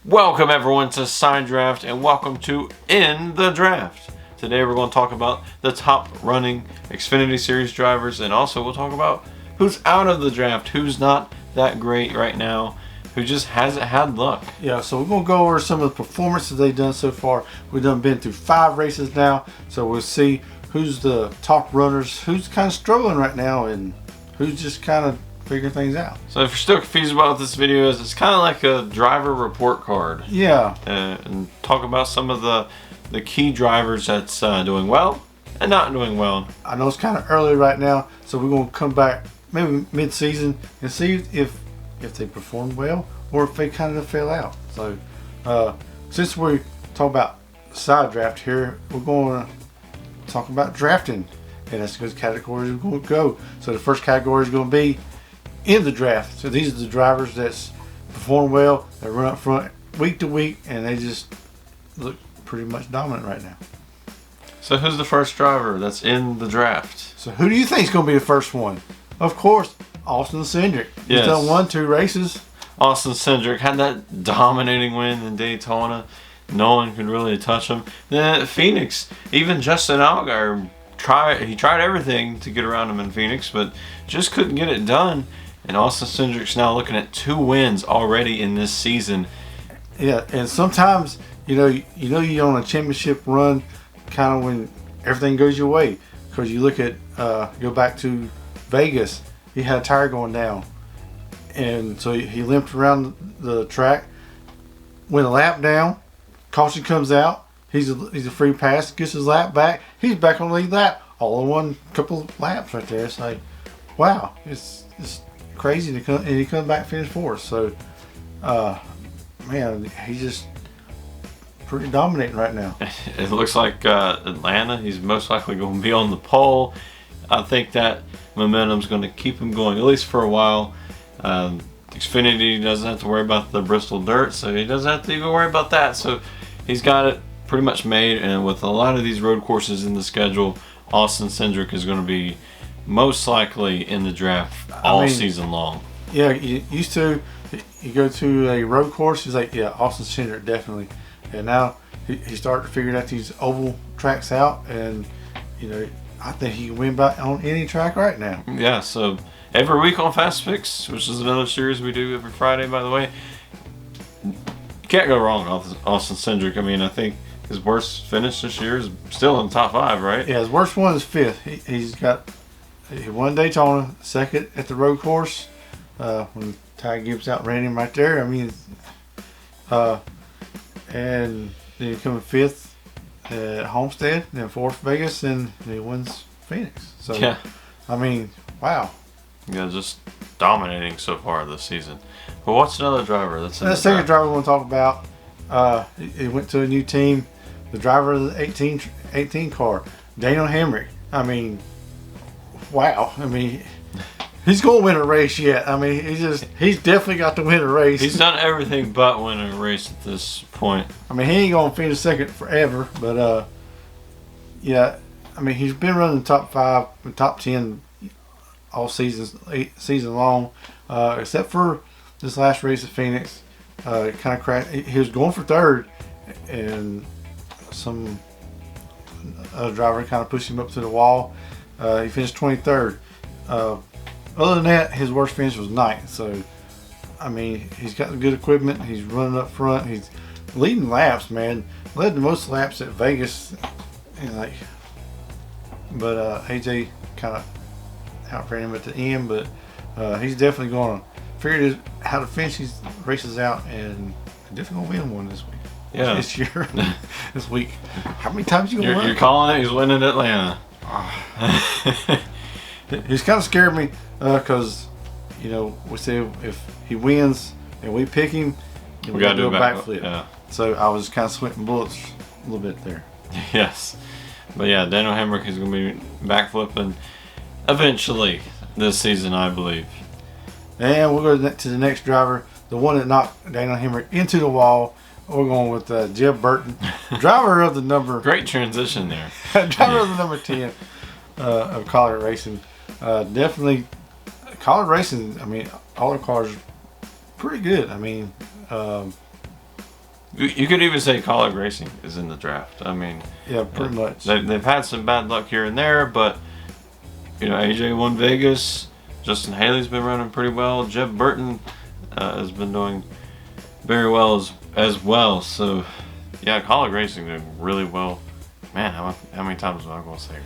Welcome everyone to Side Draft and welcome to In the Draft. Today we're going to talk about the top running Xfinity Series drivers, and also we'll talk about who's out of the draft, who's not that great right now, who just hasn't had luck. Yeah, so we're going to go over some of the performances they've done so far. We've been through 5 races now, so we'll see who's the top runners, who's kind of struggling right now, and who's just kind of figuring things out. So if you're still confused about what this video is, it's kind of like a driver report card. Yeah. And talk about some of the key drivers that's doing well and not doing well. I know it's kind of early right now, so we're going to come back maybe mid-season and see if they performed well or if they kind of fell out. So since we talk about side draft here, we're going to talk about drafting, and that's because categories are going to go. So the first category is going to be in the draft. So these are the drivers that's perform well, they run up front week to week, and they just look pretty much dominant right now. So who's the first driver that's in the draft? So who do you think is going to be the first one? Of course, Austin Cindric. He's done 1-2 races. Austin Cindric had that dominating win in Daytona. No one could really touch him. Then at Phoenix, even Justin Allgaier tried everything to get around him in Phoenix, but just couldn't get it done. And Austin Cindric's now looking at 2 wins already in this season. Yeah, and sometimes you're on a championship run, kind of when everything goes your way. Because you look at go back to Vegas, he had a tire going down, and so he limped around the track. Went a lap down, caution comes out. He's a free pass, gets his lap back. He's back on the lead lap, all in one couple of laps right there. It's like, wow, it's crazy to come, and he comes back finish fourth. So, man, he's just pretty dominating right now. It looks like Atlanta, he's most likely going to be on the pole. I think that momentum's going to keep him going at least for a while. Xfinity doesn't have to worry about the Bristol dirt, so he doesn't have to even worry about that. So he's got it pretty much made, and with a lot of these road courses in the schedule, Austin Cindric is going to be most likely in the draft all season long. Yeah, you go to a road course, he's like, yeah, Austin Cindric definitely. And now he started to figure out these oval tracks out, and I think he can win on any track right now. Yeah, so every week on Fast Picks, which is another series we do every Friday, by the way, you can't go wrong with Austin Cindric. I mean, I think his worst finish this year is still in the top 5, right? Yeah, his worst one is 5th. He won Daytona, 2nd at the road course when Ty Gibbs outran him right there. I mean, and then he comes 5th at Homestead, then 4th Vegas, and he wins Phoenix. So, yeah. I mean, wow. Yeah, just dominating so far this season. But what's another driver that's in the second driver we want to talk about? He went to a new team. The driver of the 18 car, Daniel Hamrick. I mean, wow. I mean, he's going to win a race yet. I mean, he's definitely got to win a race. He's done everything but win a race at this point. I mean, he ain't going to finish second forever, but yeah. I mean, he's been running the top 5, the top 10 all season long, except for this last race at Phoenix. It kind of crashed. He was going for 3rd, and some driver kind of pushed him up to the wall. He finished 23rd. Other than that, his worst finish was 9th. So, I mean, he's got good equipment. He's running up front. He's leading laps, man. Led the most laps at Vegas. But AJ kind of outran him at the end. But he's definitely going to figure out how to finish these races out, and definitely going to win one this week. Yeah. This year. This week. How many times you going to win? You're calling it? He's winning Atlanta. He's kind of scared me because, we say if he wins and we pick him, we got to do a backflip. Yeah. So I was kind of sweating bullets a little bit there. Yes. But yeah, Daniel Hamrick is going to be backflipping eventually this season, I believe. And we'll go to the next driver, the one that knocked Daniel Hamrick into the wall. We're going with Jeb Burton, driver of the number. Great transition there. Driver of the number 10 of College Racing. Definitely, College Racing. I mean, all the cars are pretty good. I mean, You could even say College Racing is in the draft. I mean, Yeah, pretty much. They've had some bad luck here and there, but AJ won Vegas. Justin Haley's been running pretty well. Jeff Burton has been doing very well as well. So, yeah, College Racing doing really well. Man, how many times am I going to say?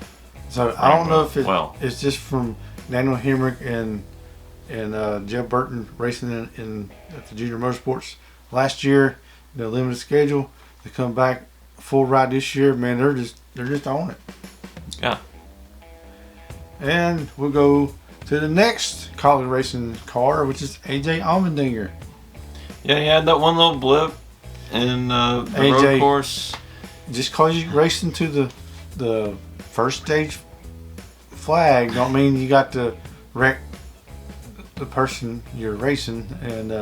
So I don't know if it's just from Daniel Hamrick and Jeff Burton racing at the Junior Motorsports last year, the limited schedule. They come back full ride this year. Man, they're just on it. Yeah. And we'll go to the next college racing car, which is AJ Almandinger. Yeah, he had that one little blip in the road course. Just cause you racing to the first stage flag don't mean you got to wreck the person you're racing. And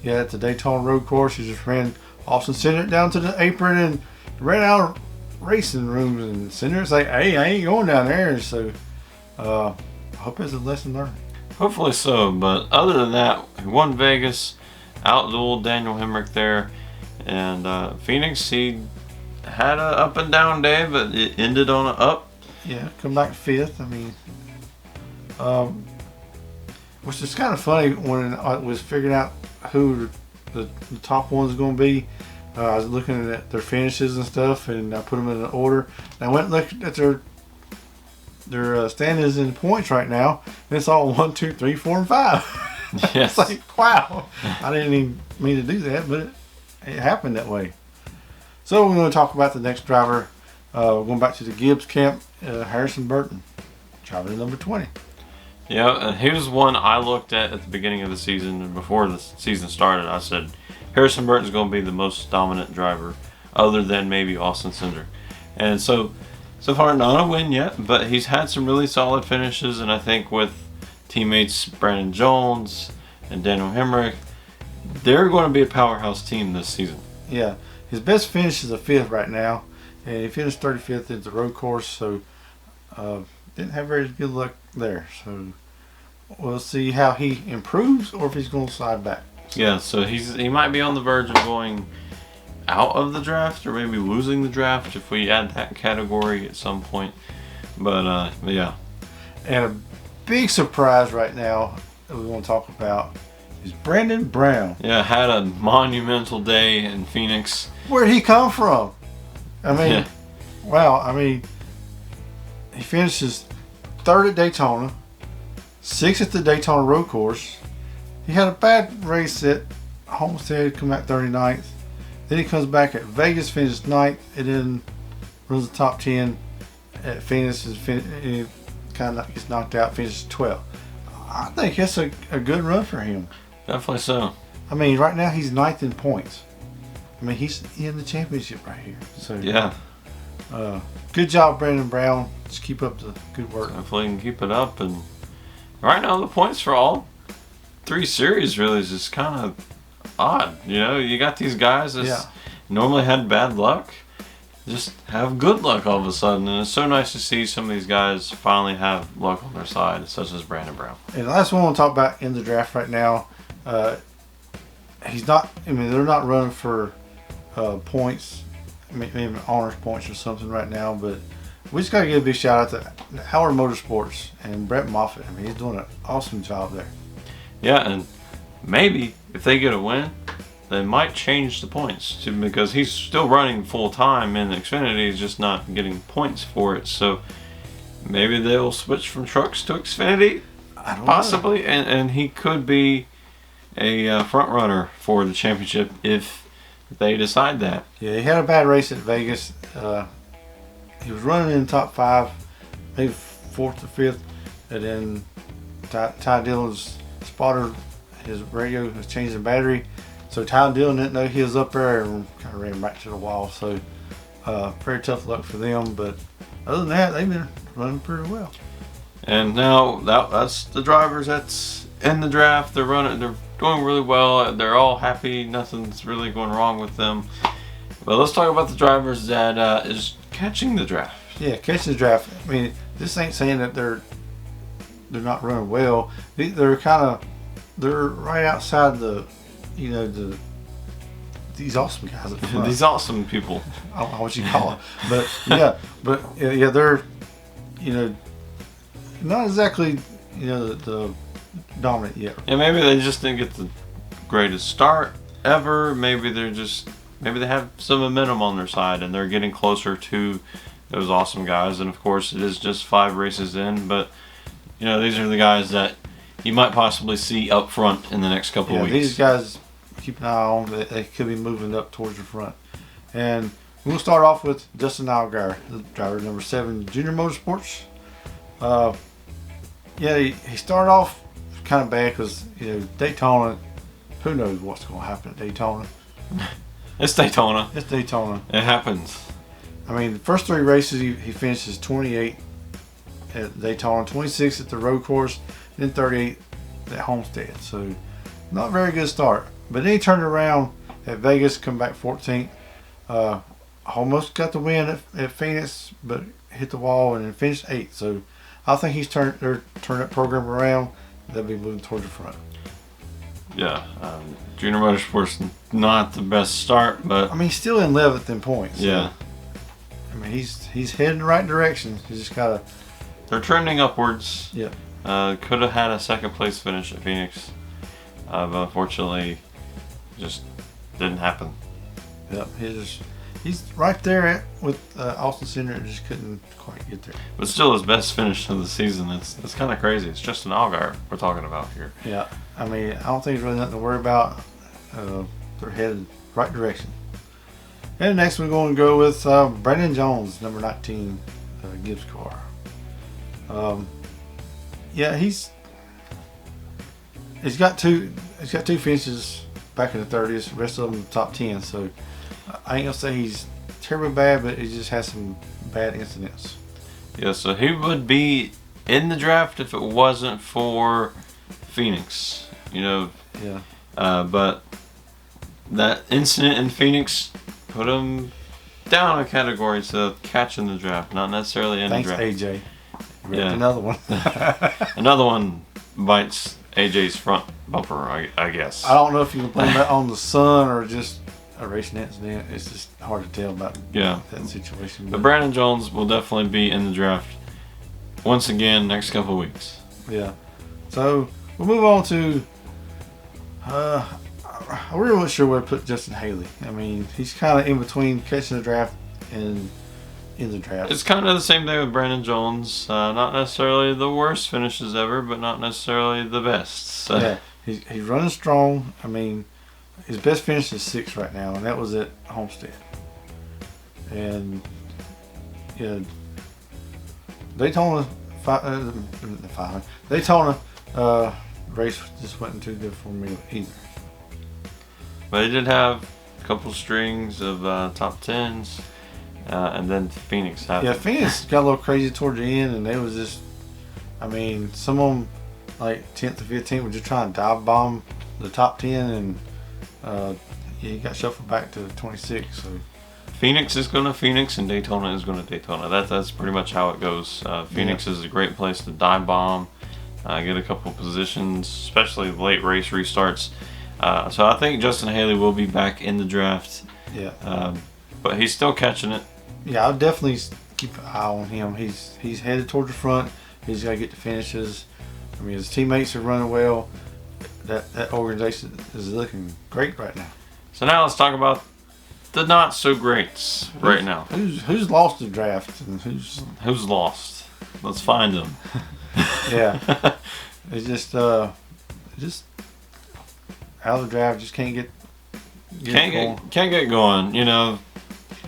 at the Daytona road course, you just ran Austin Center down to the apron and ran out of racing rooms, and Center's like, hey, I ain't going down there. So I hope it's a lesson learned. Hopefully so, but other than that, he won Vegas, outdueled Daniel Hamrick there, and Phoenix, he had an up and down day, but it ended on an up. Yeah, come back fifth. I mean, which is kind of funny when I was figuring out who the top one's going to be. I was looking at their finishes and stuff, and I put them in an order. And I went and looked at their standings in points right now, and it's all 1, 2, 3, 4, and 5. Yes. It's like, wow. I didn't even mean to do that, but it happened that way. So we're going to talk about the next driver. Going back to the Gibbs camp, Harrison Burton, driver number 20. Yeah, and he was one I looked at the beginning of the season, and before the season started, I said Harrison Burton's going to be the most dominant driver, other than maybe Austin Cindric. And so far not a win yet, but he's had some really solid finishes, and I think with teammates Brandon Jones and Daniel Hamrick, they're going to be a powerhouse team this season. Yeah, his best finish is a 5th right now, and he finished 35th at the road course, so didn't have very good luck there. So we'll see how he improves or if he's going to slide back. Yeah, so he might be on the verge of going out of the draft or maybe losing the draft if we add that category at some point. But yeah. And a big surprise right now that we want to talk about is Brandon Brown. Yeah, had a monumental day in Phoenix. Where'd he come from? I mean, wow. I mean, he finishes 3rd at Daytona, 6th at the Daytona road course. He had a bad race at Homestead, come out 39th. Then he comes back at Vegas, finishes 9th, and then runs the top 10 at Phoenix. He kind of gets knocked out, finishes 12th. I think that's a good run for him. Definitely so. I mean, right now he's 9th in points. I mean, he's in the championship right here. So yeah. Good job, Brandon Brown. Just keep up the good work. Hopefully he can keep it up. And right now the points for all 3 series really is just kind of odd. You got these guys that normally had bad luck, just have good luck all of a sudden. And it's so nice to see some of these guys finally have luck on their side, such as Brandon Brown. And the last one we'll talk about in the draft right now, he's not, I mean, they're not running for points, maybe honors points or something right now, but we just got to give a big shout out to Howard Motorsports and Brett Moffitt. I mean, he's doing an awesome job there. Yeah, and maybe if they get a win, they might change the points too, because he's still running full time in Xfinity, he's just not getting points for it. So maybe they'll switch from trucks to Xfinity, possibly, and he could be a front runner for the championship if they decide that. Yeah, he had a bad race at Vegas. He was running in the top 5, maybe 4th or 5th, and then Ty Dillon's spotted his radio, was changing the battery. So Ty Dillon didn't know he was up there and kind of ran back to the wall. So very tough luck for them. But other than that, they've been running pretty well. And now that's the drivers that's in the draft. They're doing really well. They're all happy. Nothing's really going wrong with them. But let's talk about the drivers that is catching the draft. Yeah, catching the draft. I mean, this ain't saying that they're not running well. They're right outside the these awesome guys at the front. These awesome people. I don't know what you call it, but they're not exactly the dominant yet. Yeah, maybe they just didn't get the greatest start ever. Maybe they have some momentum on their side and they're getting closer to those awesome guys. And of course, it is just 5 races in, but these are the guys that you might possibly see up front in the next couple of weeks. These guys, keep an eye on. They could be moving up towards the front. And we'll start off with Justin Allgaier, the driver number 7, Junior Motorsports. He started off kind of bad because Daytona. Who knows what's going to happen at Daytona? It's Daytona. It's Daytona. It happens. I mean, the first 3 races he finishes 28 at Daytona, 26 at the road course, then 38 at Homestead. So not a very good start. But then he turned around at Vegas, come back 14th. Almost got the win at Phoenix, but hit the wall and then finished 8th. So I think he's turned that program around. They'll be moving towards the front. Yeah, Junior Motorsports not the best start, but I mean he's still in 11th in points. Yeah. I mean he's heading in the right direction. He's just gotta. They're trending upwards. Yeah. Could have had a 2nd place finish at Phoenix, but unfortunately, just didn't happen. Yep. He's right there with Austin Cindric, just couldn't quite get there. But still, his best finish of the season. It's kind of crazy. It's just an Allgaier we're talking about here. Yeah. I mean, I don't think there's really nothing to worry about. They're headed right direction. And next we're going to go with Brandon Jones, number 19, Gibbs car. He's got two finishes back in the 30s. The rest of them top 10. So I ain't gonna say he's terribly bad, but he just has some bad incidents. Yeah, so he would be in the draft if it wasn't for Phoenix. Yeah. But that incident in Phoenix put him down a category to catching the draft, not necessarily in the draft. Thanks, AJ. Yeah. Another one. Another one bites AJ's front bumper, I guess. I don't know if you can blame that on the sun or just a racing incident. It's just hard to tell about that situation. But Brandon Jones will definitely be in the draft once again next couple of weeks. Yeah. So we'll move on to. I really wasn't sure where to put Justin Hayley. I mean, he's kind of in between catching the draft and in the draft. It's kind of the same thing with Brandon Jones. Not necessarily the worst finishes ever, but not necessarily the best. So. Yeah, he's running strong. I mean, his best finish is 6th right now, and that was at Homestead. And Daytona race just wasn't too good for me either. But he did have a couple strings of top 10s, and then Phoenix happened. Yeah, Phoenix got a little crazy toward the end, and they was just, I mean, some of them, like 10th to 15th, were just trying to dive bomb the top 10, and he got shuffled back to 26. So Phoenix is going to Phoenix, and Daytona is going to Daytona. That's pretty much how it goes. Phoenix is a great place to dive bomb, get a couple positions, especially late race restarts. So I think Justin Hayley will be back in the draft. Yeah. But he's still catching it. Yeah, I'll definitely keep an eye on him. He's headed toward the front. He's got to get the finishes. I mean, his teammates are running well. That organization is looking great right now. So now let's talk about the not so greats right now. Who's lost the draft and who's lost? Let's find them. Yeah. It's just out of the draft, just can't get going. You know,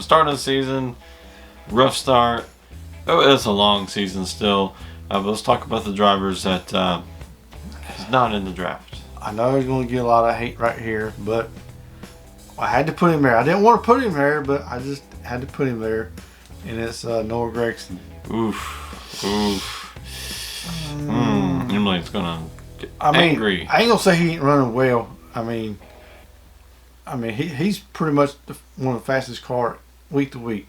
start of the season, rough start. Oh, it's a long season still. But let's talk about the drivers that is not in the draft. I know he's going to get a lot of hate right here, but I had to put him there. I didn't want to put him there, but I just had to put him there, and it's Noah Gragson. Oof. Emily's gonna get angry. I ain't gonna say he ain't running well. I mean, he's pretty much one of the fastest car week to week.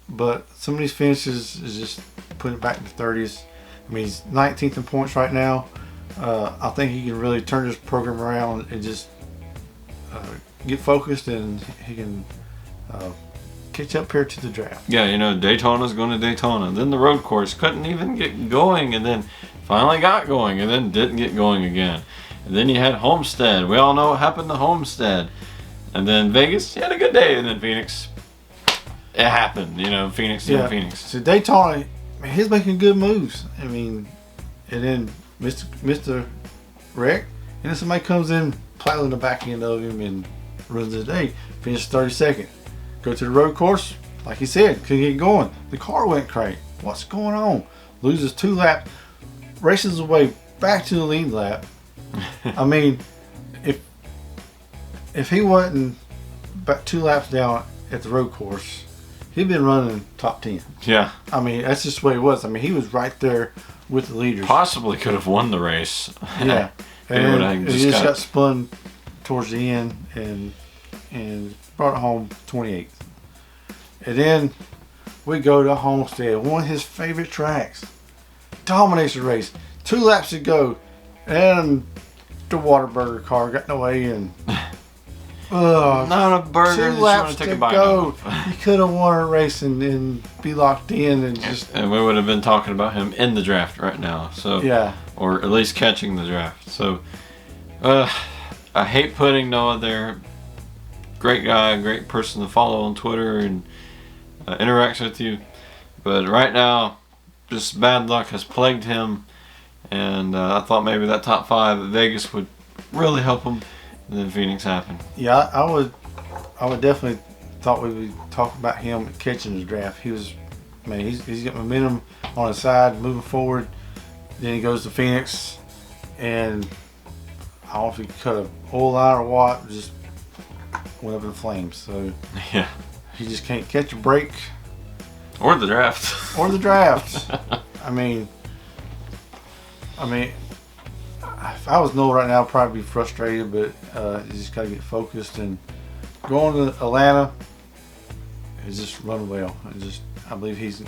But some of these finishes is just putting it back in the 30s. I mean, he's 19th in points right now. I think he can really turn this program around and just get focused and he can catch up here to the draft. Yeah, you know, Daytona's going to Daytona. Then the road course couldn't even get going, and then finally got going, and then didn't get going again. And then you had Homestead. We all know what happened to Homestead. And then Vegas, you had a good day, and then Phoenix, it happened. You know, Phoenix. So Daytona, man, he's making good moves. I mean, and then Mr. Wreck, and then somebody comes in, plows the back end of him and runs his day. Finished 32nd. Go to the road course, like he said, couldn't get going. The car went crank. What's going on? Loses 2 laps, races away back to the lead lap. I mean, if he wasn't about 2 laps down at the road course, he'd been running top 10. Yeah. I mean, that's just the way it was. I mean, he was right there with the leaders. Possibly could have won the race. Yeah. And he just got spun towards the end and brought it home 28th. And then we go to Homestead, one of his favorite tracks. Dominates the race. 2 laps to go, and the Whataburger car got in the way, and not a burger. 2 laps to go. He could have won a race and be locked in and just. And we would have been talking about him in the draft right now. So yeah, or at least catching the draft. So I hate putting Noah there. Great guy, great person to follow on Twitter and interacts with you. But right now, just bad luck has plagued him. And I thought maybe that top 5 at Vegas would really help him. And then Phoenix happened. Yeah, I would definitely thought we would talk about him catching the draft. He was, man, he's got momentum on his side, moving forward. Then he goes to Phoenix, and I don't know if he cut an oil line or what, just went up in flames. So yeah, he just can't catch a break. Or the draft. Or the draft. I mean, if I was Noah right now, I'd probably be frustrated, but you just got to get focused. And going to Atlanta is just run well. I believe he's a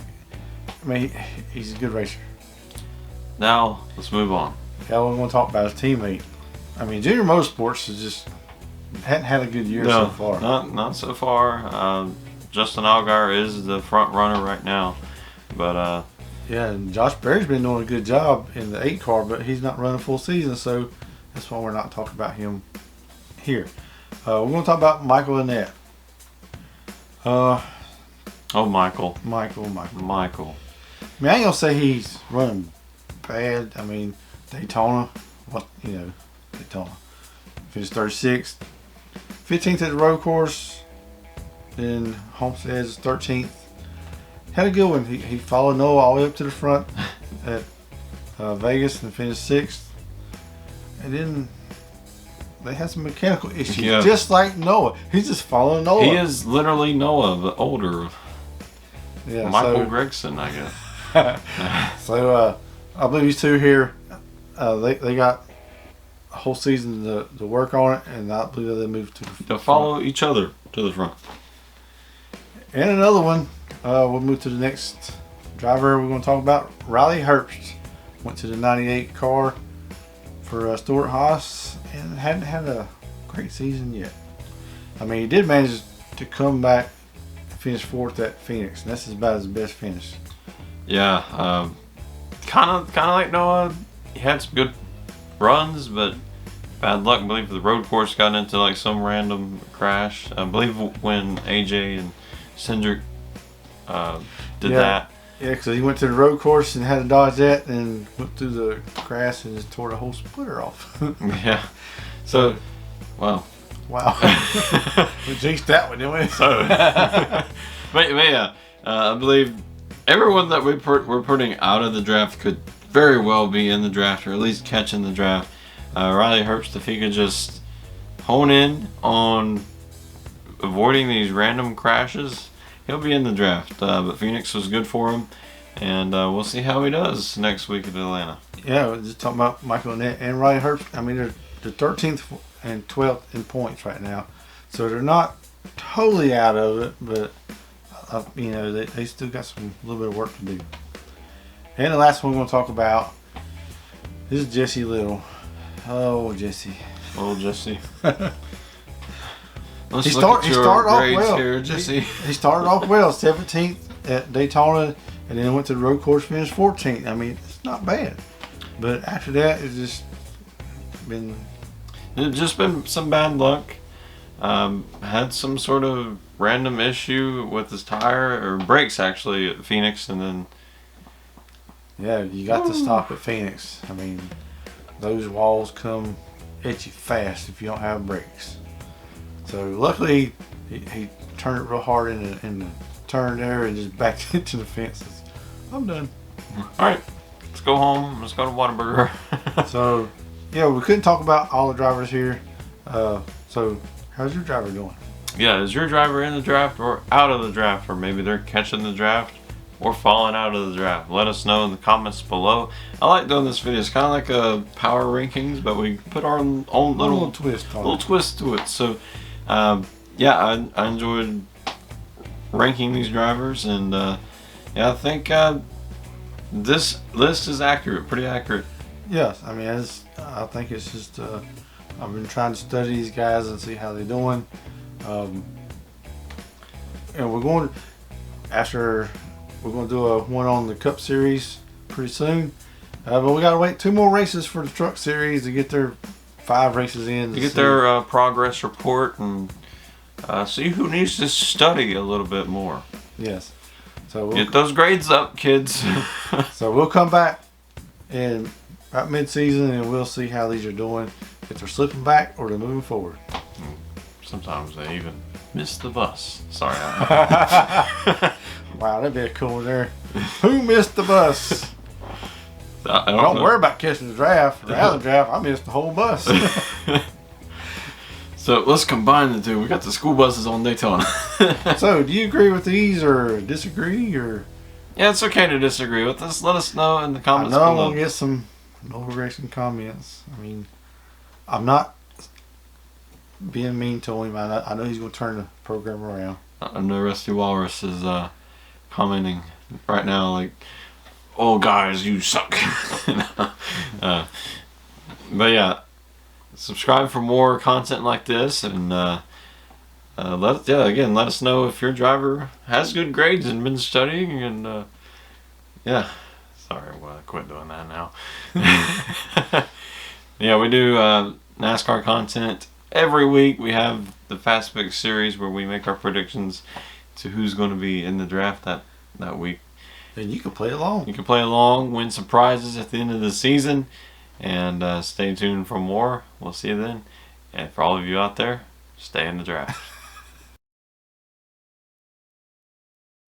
good racer. Now, let's move on. Yeah, we're going to talk about his teammate. I mean, Junior Motorsports hadn't had a good year so far. Not so far. Justin Allgaier is the front runner right now. But yeah, and Josh Berry's been doing a good job in the 8 car, but he's not running full season, so that's why we're not talking about him here. We're going to talk about Michael Annett. Michael. Michael. I mean, I ain't going to say he's running bad. I mean, Daytona. Daytona. Finished 36th. 15th at the road course. Then Homestead's 13th. Had a good one. He followed Noah all the way up to the front at Vegas and finished 6th. And then they had some mechanical issues, just like Noah. He's just following Noah. He is literally Noah, but older. Yeah, Michael Gregson, I guess. So I believe these two here, they got a whole season to work on it, and I believe they moved to the They'll follow each other to the front. And another one, we'll move to the next driver we're going to talk about. Riley Herbst went to the 98 car for Stuart Haas and hadn't had a great season yet. I mean, he did manage to come back and finish 4th at Phoenix, and that's about his best finish. Yeah, kind of like Noah. He had some good runs, but bad luck. I believe the road course got into like some random crash. I believe when AJ and Cindric did that. Yeah, because he went to the road course and had to dodge that and went through the grass and just tore the whole splitter off. Yeah. So, wow. We jinxed that one, didn't we? So, but yeah, I believe everyone that we're putting out of the draft could very well be in the draft or at least catch in the draft. Riley Herbst, if he could just hone in on avoiding these random crashes, he'll be in the draft. But Phoenix was good for him, and we'll see how he does next week at Atlanta. Yeah, we're just talking about Michael Annett and Riley Herbst. I mean, they're 13th and 12th in points right now, so they're not totally out of it, but they still got a little bit of work to do. And the last one we're going to talk about is Jesse Little. Oh, Jesse. Oh, Jesse. Let's He look at he your started off grades well. here, Jesse. He started off well, 17th at Daytona, and then went to the road course, finished 14th. I mean, it's not bad. But after that, it's just been. It's just been some bad luck. Had some sort of random issue with his tire or brakes actually at Phoenix, and then Yeah, you got to stop at Phoenix. I mean, those walls come at you fast if you don't have brakes. So luckily, he turned it real hard in the turn there and just backed into the fences. I'm done. all right, let's go home. Let's go to Whataburger. So, yeah, we couldn't talk about all the drivers here. So, how's your driver doing? Yeah, is your driver in the draft or out of the draft, or maybe they're catching the draft or falling out of the draft? Let us know in the comments below. I like doing this video. It's kind of like a power rankings, but we put our own little twist on little it. twist to it. So, yeah, I enjoyed ranking these drivers, and yeah, I think this list is accurate, pretty accurate. Yes, I mean, I think it's just I've been trying to study these guys and see how they're doing. And we're going to do a one on the Cup Series pretty soon. But we got to wait 2 more races for the Truck Series to get their 5 races in. To get their progress report and see who needs to study a little bit more. Yes. So Get those grades up, kids. So we'll come back in about mid-season and we'll see how these are doing. If they're slipping back or they're moving forward. Sometimes they even miss the bus. Sorry. Wow, that'd be a cool one there. Who missed the bus? I Don't know. worry about catching the draft. Or out of the draft, I missed the whole bus. So let's combine the two. We got the school buses on Daytona. So, do you agree with these or disagree? Or Yeah, it's okay to disagree with us. Let us know in the I comments know I'm below. gonna get some overreaction comments. I mean, I'm not being mean to him. I know he's gonna turn the program around. I know Rusty Walrus is commenting right now like, "Oh guys, you suck." But yeah, subscribe for more content like this, and let us know if your driver has good grades and been studying, and yeah. Sorry, well, I quit doing that now. Yeah, we do NASCAR content every week. We have the Fast Pick series where we make our predictions to who's going to be in the draft that week. And you can play along. You can play along, win some prizes at the end of the season, and stay tuned for more. We'll see you then. And for all of you out there, stay in the draft.